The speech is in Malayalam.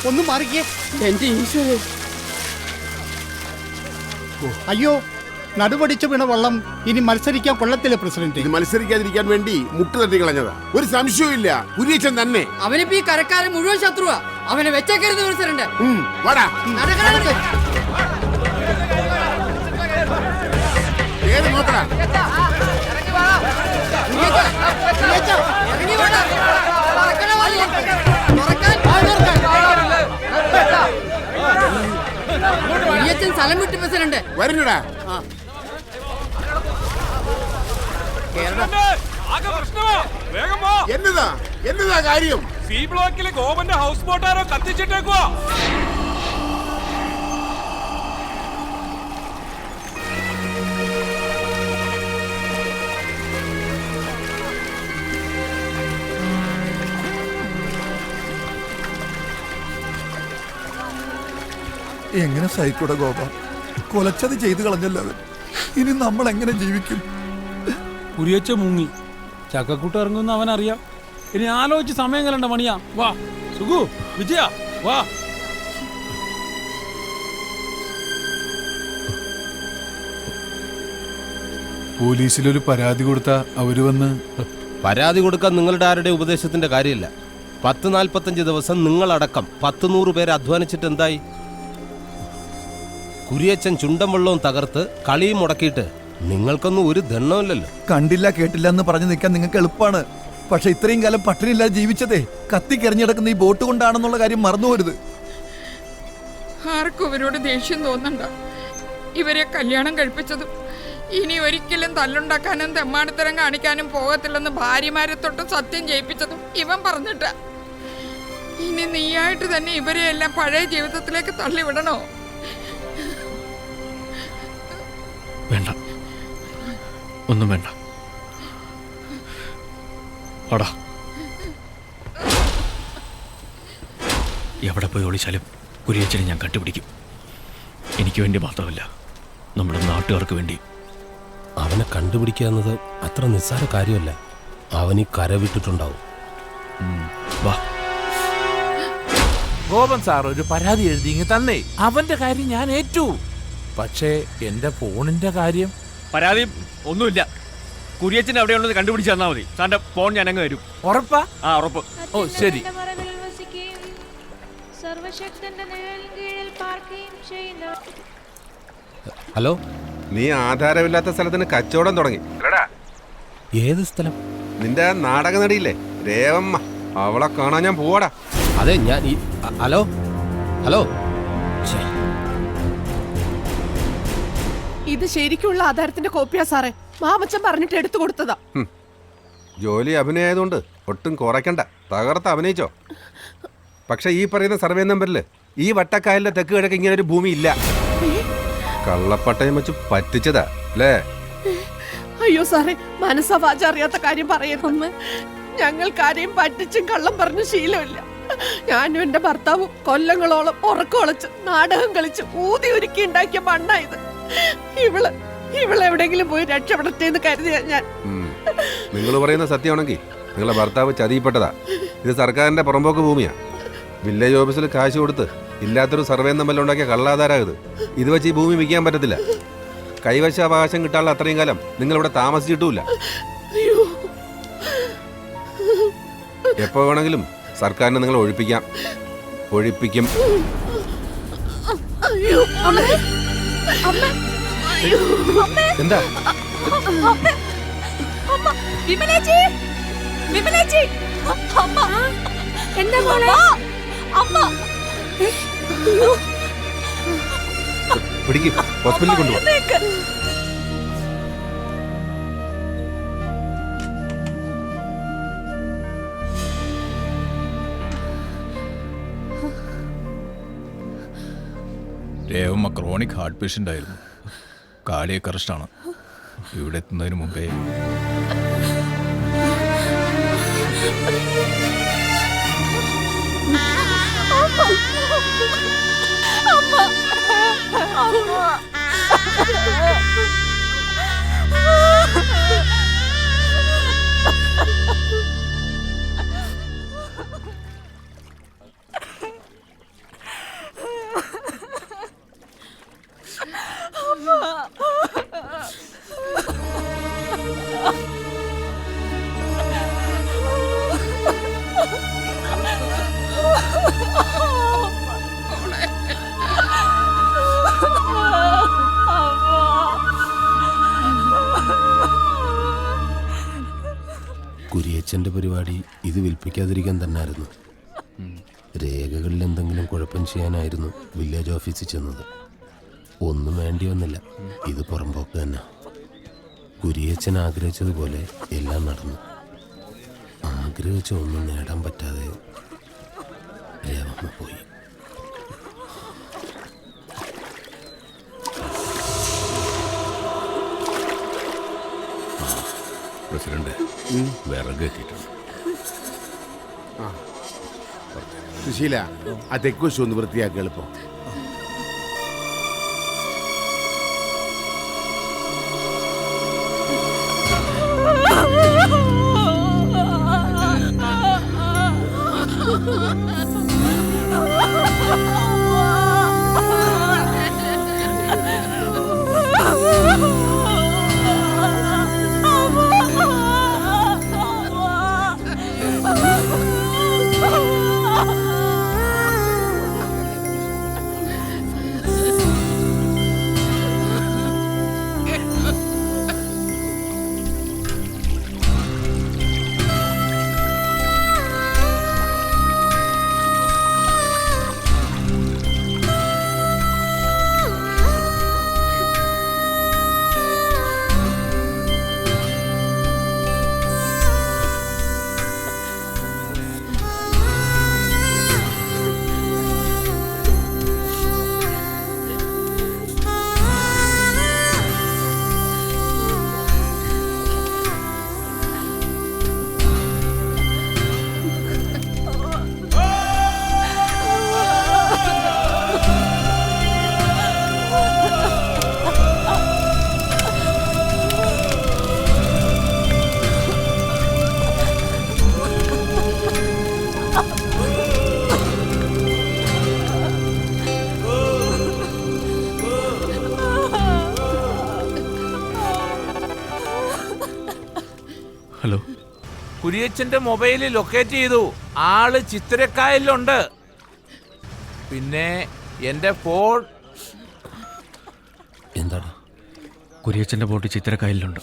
ഒന്ന് മാറിക്കേ. എന്റെ ഈശ്വരേ, അയ്യോ, നടുപടിച്ചു വീണ വള്ളം ഇനി മത്സരിക്കാൻ കൊള്ളത്തില്ല പ്രസിഡന്റ്. ഇത് മത്സരിക്കാതിരിക്കാൻ വേണ്ടി മുട്ട് തട്ടി കളഞ്ഞതാ. ഒരു സംശയവും കുര്യച്ചൻ തന്നെ. അവനിപ്പോ ഈ കരക്കാരൻ മുഴുവൻ ശത്രുവാ. അവനെ വെച്ചേക്കരുത് പ്രസിഡന്റ്. വാടാ. ഏത് നോക്കടാ. സ്ഥലം വിട്ടു പ്രസിഡന്റ്. വരുന്നടാ. എന്നതാ കാര്യം? സി ബ്ലോക്കിലെ ഗോവന്റെ ഹൗസ് ബോട്ടാരോ കത്തിച്ചിട്ടേക്കുവാ. എങ്ങനെ സഹിക്കൂടെ ഗോപ? കൊലച്ചത് ചെയ്തു കളഞ്ഞല്ലോ അവൻ. ഇനി നമ്മൾ എങ്ങനെ ജീവിക്കും? കുരിയച്ച മുങ്ങി, ചക്കക്കൂട്ട് ഇറങ്ങുമെന്ന് അവനറിയാം. ഇനി ആലോചിച്ച് സമയം കളണ്ട മണിയാ. വാ സുഖു, വിജയ വാ. പോലീസിലൊരു പരാതി കൊടുത്താ അവര് വന്ന്. പരാതി കൊടുക്കാൻ നിങ്ങളുടെ ആരുടെ ഉപദേശത്തിന്റെ കാര്യമില്ല. 10-45 ദിവസം നിങ്ങളടക്കം 100 പേര് അധ്വാനിച്ചിട്ട് എന്തായി? കുരിയച്ചൻ ചുണ്ടൻ വെള്ളവും തകർത്ത് കളിയും മുടക്കിയിട്ട് നിങ്ങൾക്കൊന്നും ഒരു ദണ്ണമില്ലല്ലോ. കണ്ടില്ല കേട്ടില്ല എന്ന് പറഞ്ഞു നിൽക്കാൻ നിങ്ങൾക്ക് എളുപ്പമാണ്. പക്ഷെ ഇത്രയും കാലം പട്ടിണിയില്ലാതെ ജീവിച്ചതേ കത്തിക്കെറിഞ്ഞിടക്കുന്ന ഈ ബോട്ട് കൊണ്ടാണെന്നുള്ള കാര്യം മറന്നുപോരുത്. ആർക്കും ഇവരോട് ദേഷ്യം തോന്നണ്ട. ഇവരെ കല്യാണം കഴിപ്പിച്ചതും ഇനി ഒരിക്കലും തല്ലുണ്ടാക്കാനും തെമ്മാടിത്തരം കാണിക്കാനും പോകത്തില്ലെന്ന് ഭാര്യമാരെ തൊട്ട് സത്യം ചെയ്യിപ്പിച്ചതും ഇവൻ പറഞ്ഞിട്ടാ. ഇനി നീയായിട്ട് തന്നെ ഇവരെ എല്ലാം പഴയ ജീവിതത്തിലേക്ക് തള്ളിവിടണോ? വേണ്ട, ഒന്നും വേണ്ട. അടാ, എവിടെ പോയി ഒളിച്ചാലും കുരിയച്ചനെ ഞാൻ കണ്ടുപിടിക്കും. എനിക്ക് വേണ്ടി മാത്രമല്ല, നമ്മുടെ നാട്ടുകാർക്ക് വേണ്ടി. അവനെ കണ്ടുപിടിക്കുക എന്നത് അത്ര നിസ്സാര കാര്യമല്ല. അവനീ കരവിട്ടിട്ടുണ്ടാവും. വാ. ഗോപൻ സാർ ഒരു പരാതി എഴുതി തന്നെ. അവന്റെ കാര്യം ഞാൻ ഏറ്റു. പക്ഷേ എന്റെ ഫോണിന്റെ കാര്യം. പരാതി ഒന്നുമില്ല. കുരിയച്ചൻ എവിടെയുള്ളത് കണ്ടുപിടിച്ച് തന്നാൽ മതി. സാറിന്റെ ഫോൺ ഞാൻ അങ്ങ് തരും. ഉറപ്പാ? ആ, ഉറപ്പ്. ഓ ശരി. ഹലോ, നീ ആധാരമില്ലാത്ത സ്ഥലത്തിന് കച്ചവടം തുടങ്ങി. ഏത് സ്ഥലം? നിന്റെ നാടക നടിയില്ലേ രേവമ്മ, അവളെ കാണാൻ ഞാൻ പോവാടാ. അതെ, ഞാൻ ഹലോ ഹലോ. ഇത് ശരിക്കുള്ള ആധാരത്തിന്റെ കോപ്പിയാ സാറേ. മാമച്ചൻ പറഞ്ഞിട്ട് എടുത്തു കൊടുത്തതാ. ജോലി അഭിനയമായതുകൊണ്ട് ഒട്ടും കുറയ്ക്കണ്ട. തകർത്ത് അഭിനയിച്ചോ. പക്ഷെ ഈ പറയുന്ന സർവേ നമ്പറിൽ ഈ വട്ടക്കായലിന്റെ തെക്ക് കിഴക്ക് ഇങ്ങനെ ഒരു ഭൂമി ഇല്ല. കള്ളപ്പട്ടയം വെച്ച് പറ്റിച്ചതാ അല്ലേ? അയ്യോ സാറേ, മനസ്സവാച അറിയാത്ത കാര്യം പറയുന്നു. ഞങ്ങൾക്കാരെയും പറ്റിച്ചും കള്ളം പറഞ്ഞു ശീലമില്ല. ഞാനും എന്റെ ഭർത്താവും കൊല്ലങ്ങളോളം ഉറക്കമൊളച്ച് നാടകം കളിച്ച് ഊതി ഒരുക്കി ഉണ്ടാക്കിയ മണ്ണായത്. ഇവളെവിടെങ്കിലും പോയി രക്ഷപ്പെടത്തേന്ന് കരുതിയാ ഞാൻ. നിങ്ങൾ പറയുന്ന സത്യമാണെങ്കിൽ നിങ്ങളെ ഭർത്താവ് ചതിയിൽപ്പെട്ടതാ. ഇത് സർക്കാരിന്റെ പുറമ്പോക്ക് ഭൂമിയാ. വില്ലേജ് ഓഫീസിൽ കാശ് കൊടുത്ത് ഇല്ലാത്തൊരു സർവേ നമ്പറിൽ ഉണ്ടാക്കിയ കള്ളാധാരായത്. ഇത് വെച്ച് ഈ ഭൂമി വിൽക്കാൻ പറ്റത്തില്ല. കൈവശാവകാശം കിട്ടാനുള്ള അത്രയും കാലം നിങ്ങളിവിടെ താമസിച്ചിട്ടുമില്ല. എപ്പോ വേണമെങ്കിലും സർക്കാരിനെ നിങ്ങൾ ഒഴിപ്പിക്കും. എന്താ? പിടിക്ക്, ഹോസ്പിറ്റലിൽ കൊണ്ടുപോകാം. രേവമ്മ ക്രോണിക് ഹാർട്ട് പേഷ്യൻ്റ് ആയിരുന്നു. കാർഡിയക് അറസ്റ്റാണ്. ഇവിടെ എത്തുന്നതിന് മുമ്പേ കുരിയച്ചൻ്റെ പരിപാടി ഇത് വിൽപ്പിക്കാതിരിക്കാൻ തന്നെയായിരുന്നു. രേഖകളിൽ എന്തെങ്കിലും കുഴപ്പം ചെയ്യാനായിരുന്നു വില്ലേജ് ഓഫീസിൽ ചെന്നത്. ഒന്നും വേണ്ടി വന്നില്ല. ഇത് പുറമ്പോക്ക് തന്നെ. കുരിയച്ചൻ ആഗ്രഹിച്ചതുപോലെ എല്ലാം നടന്നു. ആഗ്രഹിച്ച ഒന്നും നേടാൻ പറ്റാതെ രേവമ്മ പോയി. പ്രസിഡന്റ് വിറക് എത്തിയിട്ടുണ്ട്. സുശീല, ആ തെക്കുവശം ഒന്ന് വൃത്തിയാക്കി എളുപ്പം. ഹലോ, കുരിയച്ചന്റെ മൊബൈലിൽ ലൊക്കേറ്റ് ചെയ്തു. ആള് ചിത്രക്കായലിലുണ്ട്. പിന്നെ എന്റെ ഫോൺ. എന്താണ്? കുരിയച്ചന്റെ ബോട്ട് ചിത്രക്കായലിലുണ്ട്.